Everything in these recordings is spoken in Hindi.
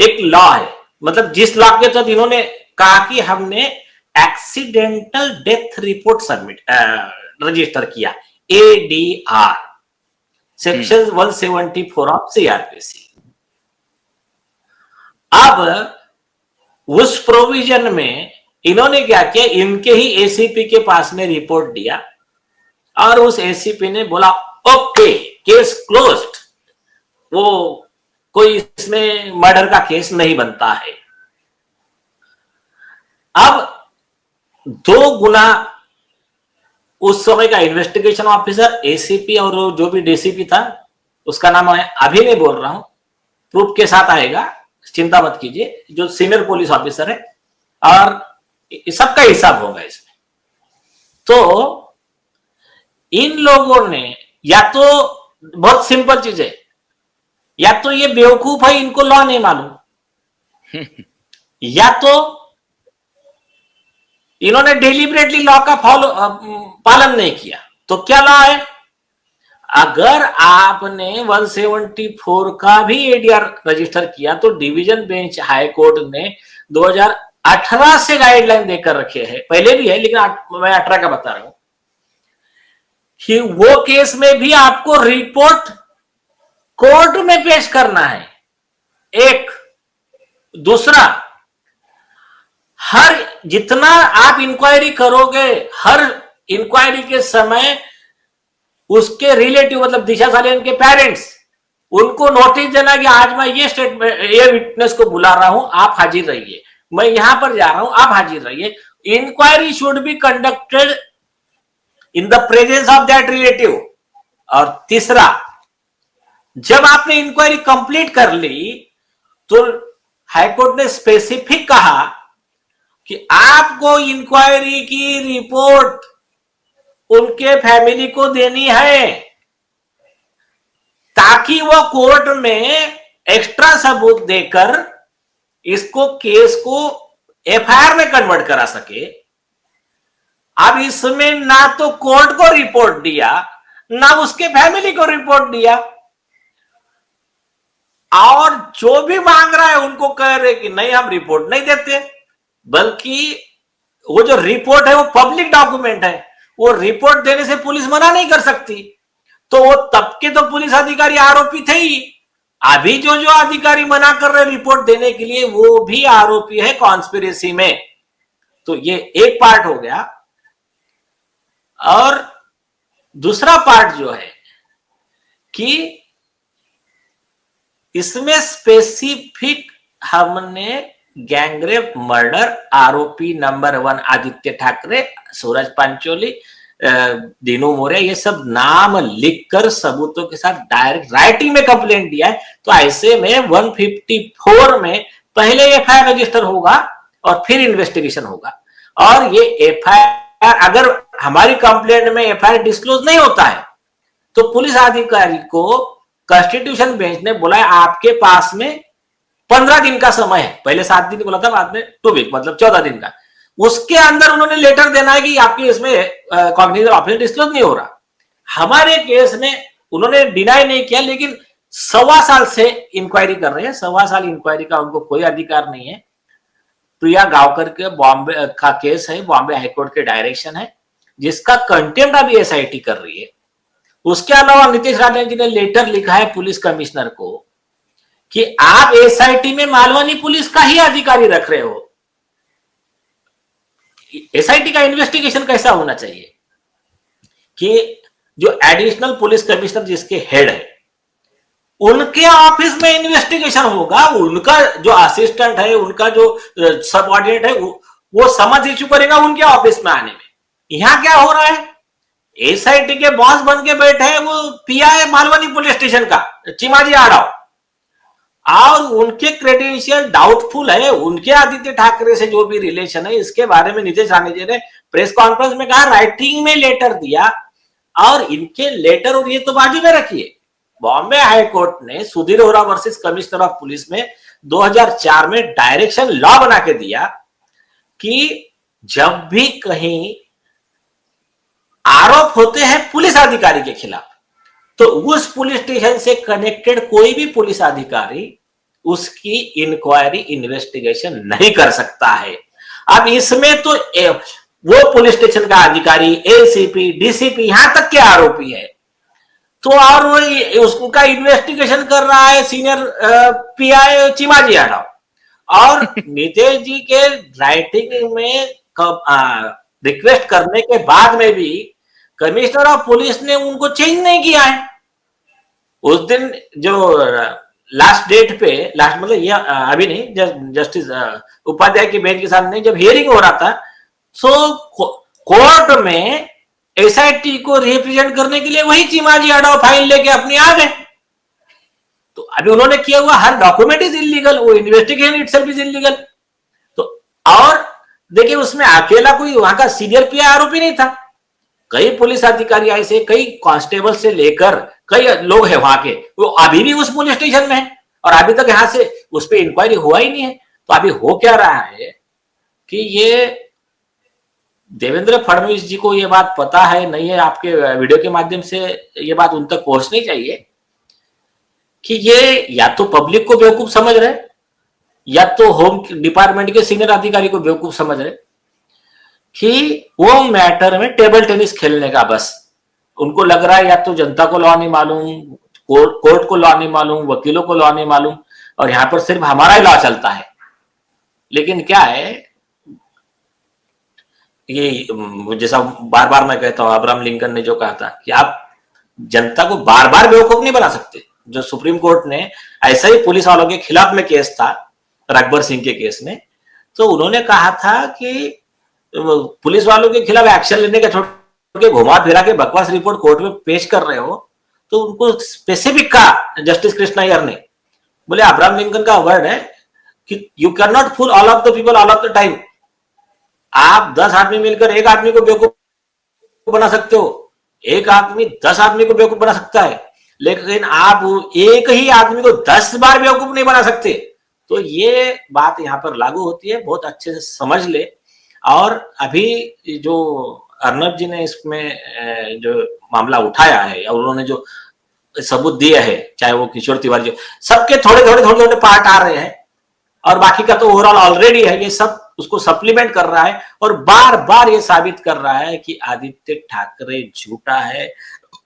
एक लॉ है, मतलब जिस लॉ के तहत इन्होंने कहा कि हमने accidental death report submit register किया, एडीआर, सेक्शन 174 ऑफ सीआरपीसी। अब उस प्रोविजन में इन्होंने क्या किया, इनके ही एसीपी के पास में रिपोर्ट दिया और उस एसीपी ने बोला ओके केस क्लोज्ड, वो कोई इसमें मर्डर का केस नहीं बनता है। अब 2 गुना उस समय का इन्वेस्टिगेशन ऑफिसर, एसीपी और जो भी डीसीपी था, उसका नाम है अभी नहीं बोल रहा हूं, प्रूफ के साथ आएगा, चिंता मत कीजिए, जो सीनियर पुलिस ऑफिसर है, और सबका हिसाब होगा इसमें। तो इन लोगों ने, या तो बहुत सिंपल चीज है, या तो ये बेवकूफ है, इनको लॉ नहीं मालूम, या तो इन्होंने डेलिबरेटली लॉ का पालन नहीं किया। तो क्या लॉ है, अगर आपने 174 का भी एडीआर रजिस्टर किया तो डिवीजन बेंच हाई कोर्ट ने 2018 से गाइडलाइन देकर रखे हैं, पहले भी है लेकिन मैं 18 का बता रहा हूं कि वो केस में भी आपको रिपोर्ट कोर्ट में पेश करना है। एक दूसरा, हर जितना आप इंक्वायरी करोगे, हर इंक्वायरी के समय उसके रिलेटिव, मतलब दिशा सालियान के पेरेंट्स, उनको नोटिस देना कि आज मैं ये स्टेटमेंट, ये विटनेस को बुला रहा हूं, आप हाजिर रहिए, मैं यहां पर जा रहा हूं, आप हाजिर रहिए। Inquiry should be conducted in the presence of that relative. और तीसरा, जब आपने इंक्वायरी कंप्लीट कर ली तो हाईकोर्ट ने स्पेसिफिक कहा कि आपको इंक्वायरी की रिपोर्ट उनके फैमिली को देनी है, ताकि वो कोर्ट में एक्स्ट्रा सबूत देकर इसको, केस को एफआईआर में कन्वर्ट करा सके। अब इसमें ना तो कोर्ट को रिपोर्ट दिया, ना उसके फैमिली को रिपोर्ट दिया, और जो भी मांग रहा है उनको कह रहे कि नहीं हम रिपोर्ट नहीं देते, बल्कि वो जो रिपोर्ट है वो पब्लिक डॉक्यूमेंट है, वो रिपोर्ट देने से पुलिस मना नहीं कर सकती। तो वो तब के तो पुलिस अधिकारी आरोपी थे ही, अभी जो अधिकारी मना कर रहे रिपोर्ट देने के लिए वो भी आरोपी है कॉन्स्पिरेसी में। तो ये एक पार्ट हो गया। और दूसरा पार्ट जो है कि इसमें स्पेसिफिक हमने गैंगरेप मर्डर आरोपी नंबर 1 आदित्य ठाकरे, सूरज पंचोली, दीनू मोरे, ये सब नाम लिखकर सबूतों के साथ डायरेक्ट राइटिंग में कंप्लेंट दिया है। तो ऐसे में 154 में पहले एफआईआर रजिस्टर होगा और फिर इन्वेस्टिगेशन होगा। और ये एफआईआर, अगर हमारी कंप्लेंट में एफआईआर डिस्क्लोज नहीं होता है तो पुलिस अधिकारी को कॉन्स्टिट्यूशन बेंच ने बोला है आपके पास में 15 दिन का समय है, पहले 7 दिन बोला था, बाद में 2 वीक, मतलब 14 दिन का, उसके अंदर उन्होंने लेटर देना है कि आपके इसमें कॉग्निटिव ऑफेंस डिस्क्लोज नहीं हो रहा। हमारे केस में उन्होंने डिनाई नहीं किया, लेकिन 1.25 साल से इंक्वायरी कर रहे हैं, 1.25 साल इंक्वायरी का उनको कोई अधिकार नहीं है। प्रिया गांवकर के बॉम्बे का केस है, बॉम्बे हाईकोर्ट के डायरेक्शन है, जिसका कंटेम्प्ट अभी एसआईटी कर रही है। उसके अलावा नीतीश राणे जी ने लेटर लिखा है पुलिस कमिश्नर को कि आप एसआईटी में मालवनी पुलिस का ही अधिकारी रख रहे हो। एसआईटी का इन्वेस्टिगेशन कैसा होना चाहिए कि जो एडिशनल पुलिस कमिश्नर जिसके हेड है उनके ऑफिस में इन्वेस्टिगेशन होगा, उनका जो असिस्टेंट है, उनका जो सबऑर्डिनेट है, वो समझ इश्यू करेगा उनके ऑफिस में आने में। यहां क्या हो रहा है, एसआईटी के बॉस बन के बैठे हैं वो पीआई मालवनी पुलिस स्टेशन का चिमाजी आड़ाव, और उनके क्रेडेंशियल डाउटफुल है। उनके आदित्य ठाकरे से जो भी रिलेशन है, इसके बारे में नीतीश राणे जी ने प्रेस कॉन्फ्रेंस में कहा, राइटिंग में लेटर दिया, और इनके लेटर और ये तो बाजू में रखिए। बॉम्बे हाई कोर्ट ने सुधीर होरा वर्सेस कमिश्नर ऑफ पुलिस में 2004 में डायरेक्शन लॉ बना के दिया कि जब भी कहीं आरोप होते हैं पुलिस अधिकारी के खिलाफ, तो उस पुलिस स्टेशन से कनेक्टेड कोई भी पुलिस अधिकारी उसकी इंक्वायरी इन्वेस्टिगेशन नहीं कर सकता है। अब इसमें तो वो पुलिस स्टेशन का अधिकारी, एसीपी, डीसीपी, यहां तक के आरोपी है, तो और वो उसका इन्वेस्टिगेशन कर रहा है सीनियर पीआई चिमाजी यादव, और नितेश जी के राइटिंग में रिक्वेस्ट करने के बाद में भी कमिश्नर ऑफ पुलिस ने उनको चेंज नहीं किया है। उस दिन जो लास्ट डेट पे, लास्ट मतलब ये अभी नहीं, जस्टिस उपाध्याय की बेंच के सामने जब हियरिंग हो रहा था, तो कोर्ट में एसआईटी को रिप्रेजेंट करने के लिए वही चिमाजी यादव फाइल लेके अपनी आ गए। तो अभी उन्होंने किया हुआ हर डॉक्यूमेंट इज इलीगल, वो इन्वेस्टिगेशन इटसेल्फ इज इलीगल। तो और देखिए उसमें अकेला कोई वहां का सीनियर पीआई आरोपी नहीं था, कई पुलिस अधिकारी ऐसे, कई कांस्टेबल से लेकर कई लोग हैं वहां के, वो अभी भी उस पुलिस स्टेशन में है और अभी तक यहां से उस पर इंक्वायरी हुआ ही नहीं है। तो अभी हो क्या रहा है कि ये देवेंद्र फडणवीस जी को ये बात पता है नहीं है, आपके वीडियो के माध्यम से ये बात उन तक पहुंचनी चाहिए कि ये या तो पब्लिक को बेवकूफ समझ रहे, या तो होम डिपार्टमेंट के सीनियर अधिकारी को बेवकूफ समझ रहे कि वो मैटर में टेबल टेनिस खेलने का, बस उनको लग रहा है या तो जनता को लॉ नहीं मालूम, कोर्ट को लॉ नहीं मालूम, वकीलों को लॉ नहीं मालूम, और यहां पर सिर्फ हमारा ही लॉ चलता है। लेकिन क्या है, ये जैसा बार बार मैं कहता हूं, अब्राहम लिंकन ने जो कहा था कि आप जनता को बार बार बेवकूफ नहीं बना सकते। जो सुप्रीम कोर्ट ने ऐसा ही पुलिस वालों के खिलाफ में केस था, रघबर सिंह के केस में, तो उन्होंने कहा था कि पुलिस वालों के खिलाफ एक्शन लेने का छोड़ के घुमा फिरा के बकवास रिपोर्ट कोर्ट में पेश कर रहे हो। तो उनको स्पेसिफिक कहा जस्टिस कृष्णा अय्यर ने, बोले अब्राहम लिंकन का वर्ड है कि you can not fool all of the people all of the time. आप 10 आदमी मिलकर एक आदमी को बेवकूफ बना सकते हो, एक आदमी 10 आदमी को बेवकूफ बना सकता है, लेकिन आप एक ही आदमी को 10 बार बेवकूफ नहीं बना सकते। तो ये बात यहाँ पर लागू होती है, बहुत अच्छे से समझ ले। और अभी जो अर्नब जी ने इसमें जो मामला उठाया है और उन्होंने जो सबूत दिए हैं, चाहे वो किशोर तिवारी, सबके थोड़े थोड़े पार्ट आ रहे हैं और बाकी का तो ओवरऑल ऑलरेडी है, ये सब उसको सप्लीमेंट कर रहा है और बार बार ये साबित कर रहा है कि आदित्य ठाकरे झूठा है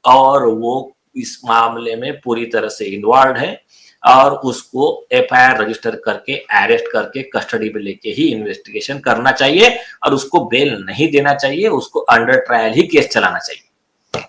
और वो इस मामले में पूरी तरह से इन्वॉल्व है, और उसको एफआईआर रजिस्टर करके अरेस्ट करके कस्टडी में लेके ही इन्वेस्टिगेशन करना चाहिए और उसको बेल नहीं देना चाहिए, उसको अंडर ट्रायल ही केस चलाना चाहिए।